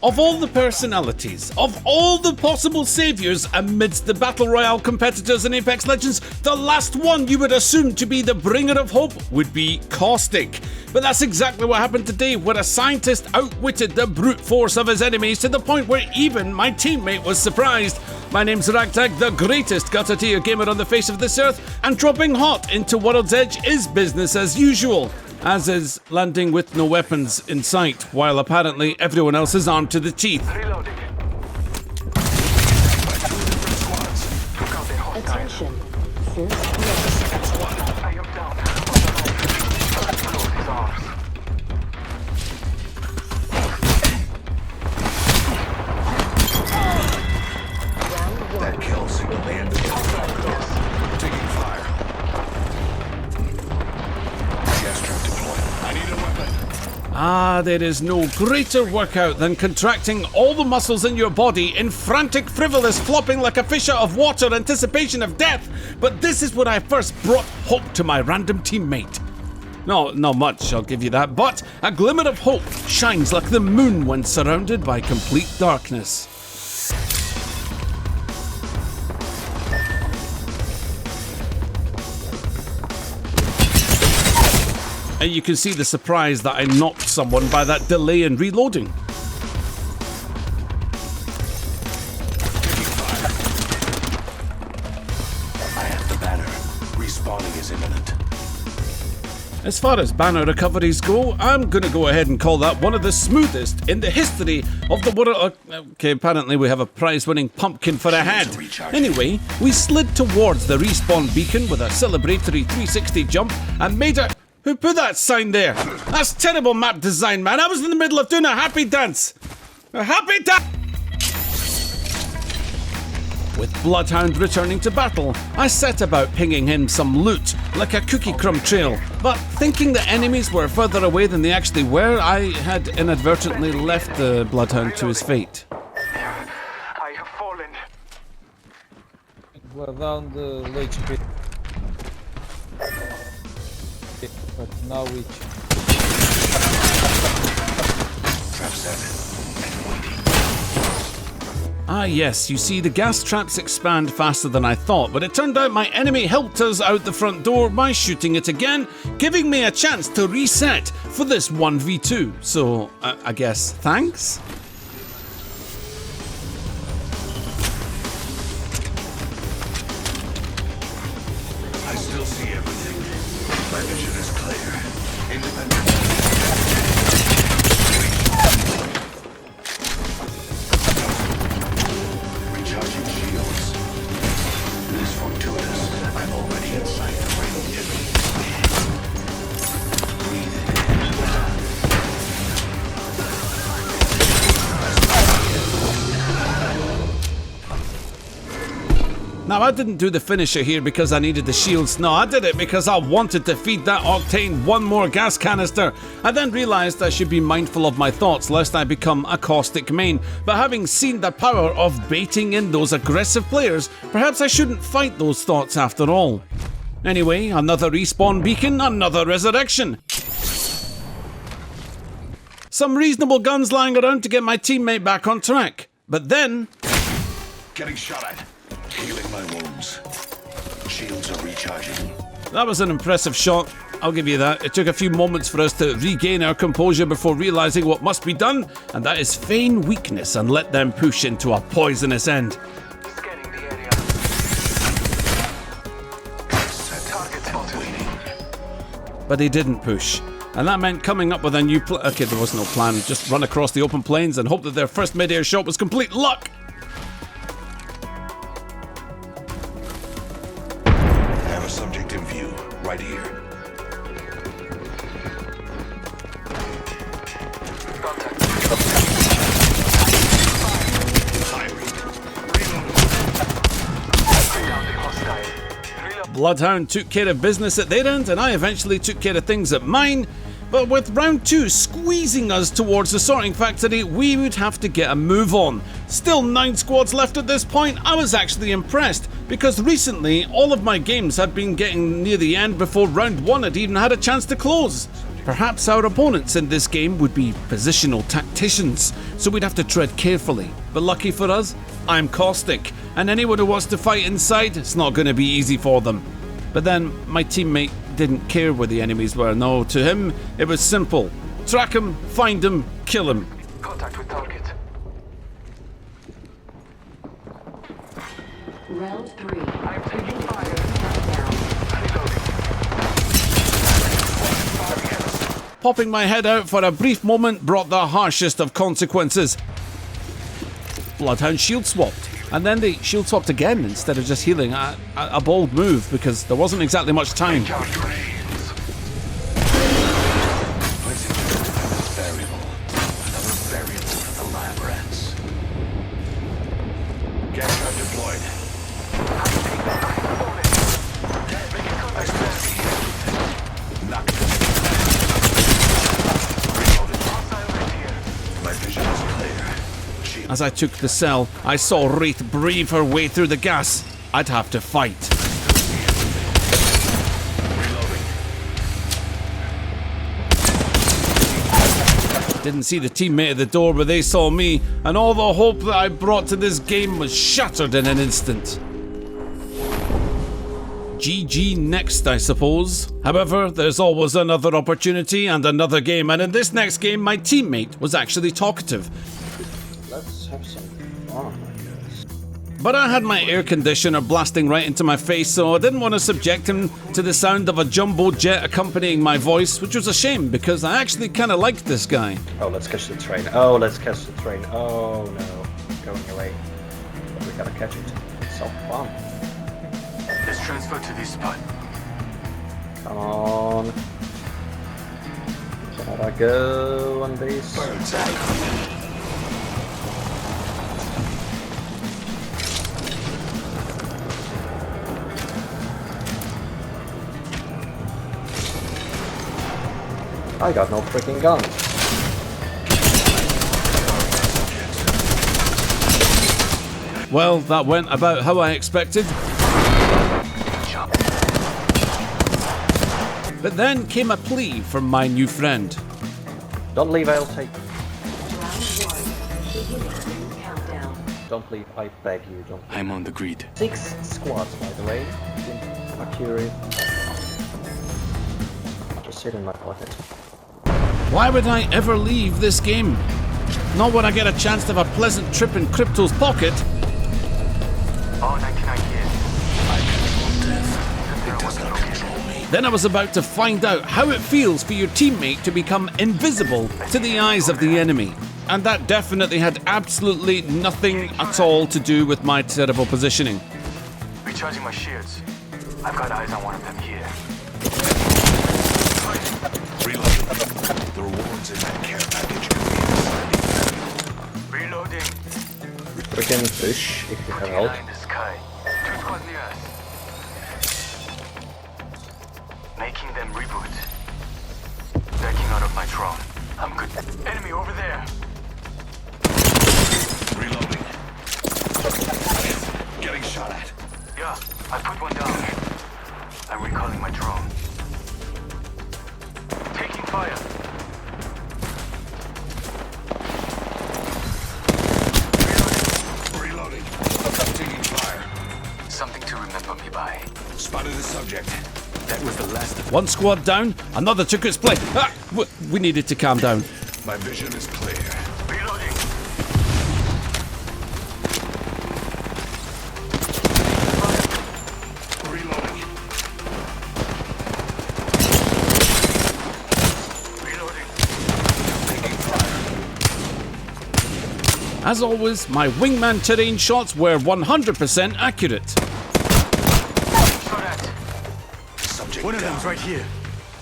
Of all the personalities, of all the possible saviors amidst the Battle Royale competitors in Apex Legends, the last one you would assume to be the bringer of hope would be Caustic. But that's exactly what happened today, where a scientist outwitted the brute force of his enemies to the point where even my teammate was surprised. My name's Ragtag, the greatest gutter tier gamer on the face of this earth, and dropping hot into World's Edge is business as usual. As is landing with no weapons in sight, while apparently everyone else is armed to the teeth. Reloading. Attention. I am down. Is ours. That kill signal landed. Taking fire. Gas trap deployed. I need a weapon. Ah, there is no greater workout than contracting all the muscles in your body in frantic, frivolous, flopping like a fish out of water anticipation of death. But this is where I first brought hope to my random teammate. No, not much, I'll give you that, but a glimmer of hope shines like the moon when surrounded by complete darkness. And you can see the surprise that I knocked someone by that delay in reloading. I have the banner. Respawning is imminent. As far as banner recoveries go, I'm gonna go ahead and call that one of the smoothest in the history of the world. Okay, apparently we have a prize-winning pumpkin for a head. Anyway, we slid towards the respawn beacon with a celebratory 360 jump and made a... Who put that sign there? That's terrible map design, man. I was in the middle of doing a happy dance. A happy dance! With Bloodhound returning to battle, I set about pinging him some loot, like a cookie crumb trail. But thinking the enemies were further away than they actually were, I had inadvertently left the Bloodhound to his fate. I have fallen. Around the late bit. But now we Trap set. And waiting. Ah yes, you see, the gas traps expand faster than I thought, but it turned out my enemy helped us out the front door by shooting it again, giving me a chance to reset for this 1v2. So, I guess thanks? I still see everything. My vision is clear. Independent. Recharging shields. It is fortuitous. I'm already inside the range. Breathe Now, I didn't do the finisher here because I needed the shields. No, I did it because I wanted to feed that Octane one more gas canister. I then realised I should be mindful of my thoughts lest I become a Caustic main. But having seen the power of baiting in those aggressive players, perhaps I shouldn't fight those thoughts after all. Anyway, another respawn beacon, another resurrection. Some reasonable guns lying around to get my teammate back on track. But then... Getting shot at. Healing my wounds. Shields are recharging. That was an impressive shot, I'll give you that. It took a few moments for us to regain our composure before realising what must be done, and that is feign weakness and let them push into a poisonous end. Scanning the area. Target spotted. But they didn't push. And that meant coming up with a new okay, there was no plan. Just run across the open plains and hope that their first mid-air shot was complete luck. Have a subject in view, right here. Contact. Down the hostile. Reload. Bloodhound took care of business at their end, and I eventually took care of things at mine. But with round 2 squeezing us towards the sorting factory, we would have to get a move on. Still 9 squads left at this point. I was actually impressed, because recently all of my games had been getting near the end before round 1 had even had a chance to close. Perhaps our opponents in this game would be positional tacticians, so we'd have to tread carefully. But lucky for us, I'm Caustic, and anyone who wants to fight inside, it's not going to be easy for them. But then, my teammate didn't care where the enemies were. No, to him, it was simple. Track him, find him, kill him. Contact with target. Round 3. I'm taking fire. Popping my head out for a brief moment brought the harshest of consequences. Bloodhound shield swapped, and then they shield swapped again instead of just healing. A bold move because there wasn't exactly much time. Variable. Another variable for the lab rats. Gas trap deployed. Knock it. My vision is clear. As I took the cell, I saw Wraith brave her way through the gas. I'd have to fight. Didn't see the teammate at the door, but they saw me, and all the hope that I brought to this game was shattered in an instant. GG next, I suppose. However, there's always another opportunity and another game, and in this next game, my teammate was actually talkative. Let's have some fun, I guess. But I had my air conditioner blasting right into my face, so I didn't want to subject him to the sound of a jumbo jet accompanying my voice, which was a shame because I actually kind of liked this guy. Oh, let's catch the train. Oh, let's catch the train. Oh no, going away. But we gotta catch it. It's so fun. Let's transfer to this spot. Come on. Can I go on this? I got no freaking gun. Well, that went about how I expected. But then came a plea from my new friend. Don't leave, I'll take. Round 1. Beginning countdown. Don't leave, I beg you, don't. I'm on the grid. 6 squads, by the way. Accurate. Just sit in my pocket. Why would I ever leave this game? Not when I get a chance to have a pleasant trip in Crypto's pocket. All 99 years. It does not control me. Then I was about to find out how it feels for your teammate to become invisible to the eyes of the enemy. And that definitely had absolutely nothing at all to do with my terrible positioning. Recharging my shields. I've got eyes on one of them here. Reloading. The rewards in that care package could be Reloading. Freaking fish, if you have help. In the sky. 2 squads near us. Making them reboot. Backing out of my drone. I'm good. Enemy over there. reloading. Getting shot at. Yeah, I put one down. I'm recalling my drone. Taking fire. Reloading. Taking fire. Something to remember me by. Spotted the subject. That was the last of One squad down, another took its place. We needed to calm down. My vision is clear. Reloading. Reloading. Reloading. Taking fire. As always, my wingman terrain shots were 100% accurate. Shot at. Subject One of down. them's right here.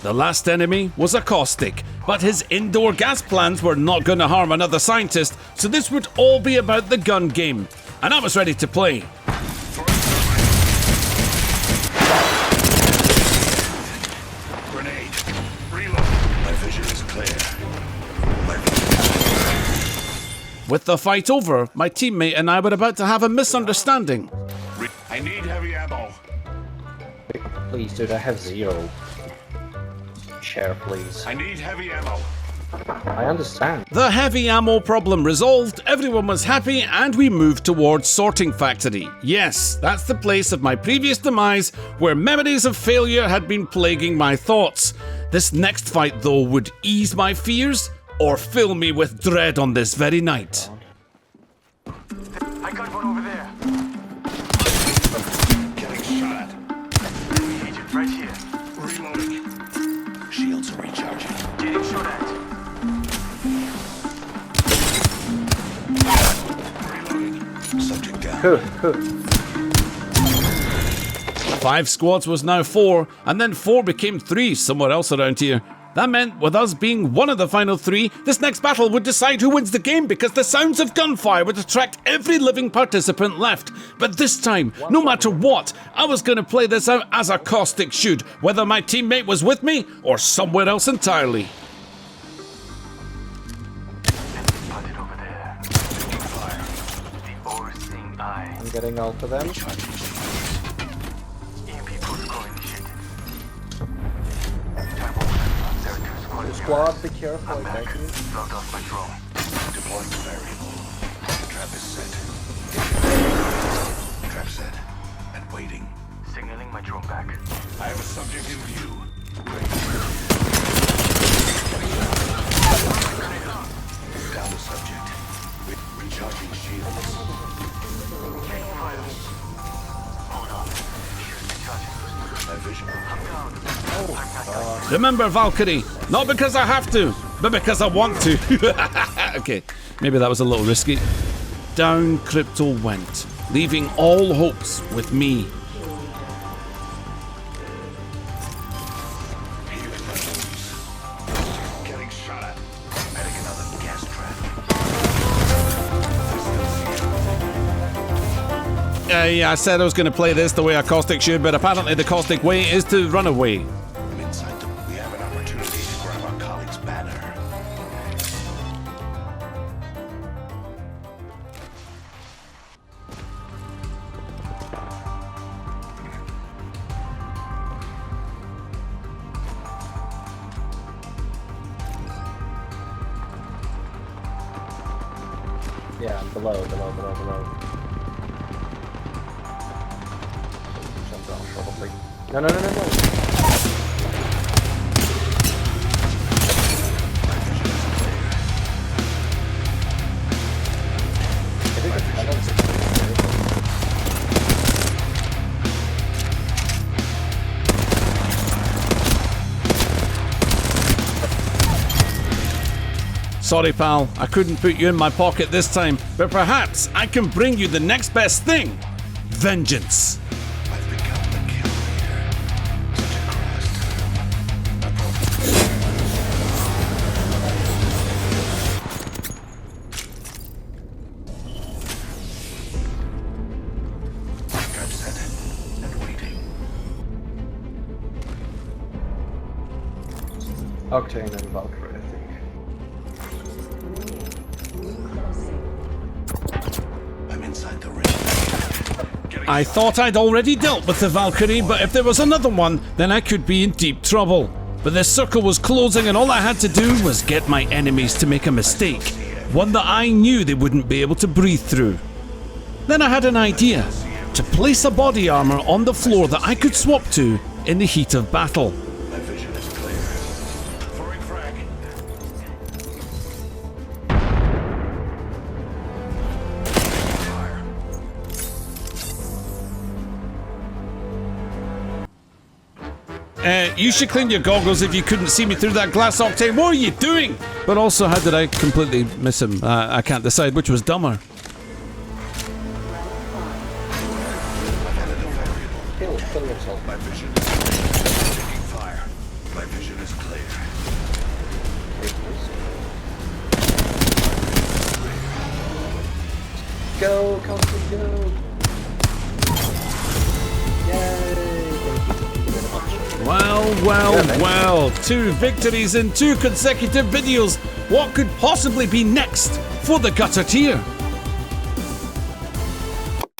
The last enemy was a Caustic, but his indoor gas plans were not going to harm another scientist, so this would all be about the gun game. And I was ready to play. Grenade. Reload. My vision is clear. My vision With the fight over, my teammate and I were about to have a misunderstanding. I need heavy ammo. Please, dude, I have 0. chair, please. I need heavy ammo. I understand. The heavy ammo problem resolved, everyone was happy, and we moved towards Sorting Factory. Yes, that's the place of my previous demise, where memories of failure had been plaguing my thoughts. This next fight, though, would ease my fears, or fill me with dread on this very night. I got one over there. Getting shot at. Enemy agent right here. Reloading. Shields are recharging. Getting shot at. Reloading. Subject down. 5 squads was now 4, and then 4 became 3 somewhere else around here. That meant, with us being one of the final 3, this next battle would decide who wins the game because the sounds of gunfire would attract every living participant left. But this time, no matter what, I was going to play this out as a Caustic should, whether my teammate was with me or somewhere else entirely. Spotted over there. Taking fire. The all-seeing eye. I'm getting all for them. EMP protocol initiated. Time over. There are 2 squads. Squad, be careful, I'm back. thank you. Logged off my drone. Deploying the variable. Trap is set. Trap set. And waiting. Signaling my drone back. I have a subject in view. Down the subject. Recharging shields. Taking fire. Hold on. Here's the charges. My vision. I'm down. I'm not done. Remember, Valkyrie, not because I have to, but because I want to. Okay, maybe that was a little risky. Down Crypto went, leaving all hopes with me. Healing my wounds. Getting shot at. Medic another gas trap. Yeah, I said I was going to play this the way a Caustic should, but apparently the Caustic way is to run away. Inside them, we have an opportunity to grab our colleague's banner. Yeah, below. Jump down, probably. No. Sorry, pal, I couldn't put you in my pocket this time, but perhaps I can bring you the next best thing. Vengeance. I've become the kill leader. Such a crass term. Trap set and waiting. Octane and Valkyrie, I think. I'm inside the ring. I thought I'd already dealt with the Valkyrie, but if there was another one, then I could be in deep trouble. But the circle was closing and all I had to do was get my enemies to make a mistake. One that I knew they wouldn't be able to breathe through. Then I had an idea. To place a body armor on the floor that I could swap to in the heat of battle. My vision is clear. Throwing frag. Fire. You should clean your goggles if you couldn't see me through that glass, Octane. What are you doing? But also, how did I completely miss him? I can't decide which was dumber. Kill yourself. My vision is clear. Taking fire. My vision is clear. Go, Caustic, go! Yay! Thank you very much. Well. 2 victories in 2 consecutive videos. What could possibly be next for the Gutter Tier?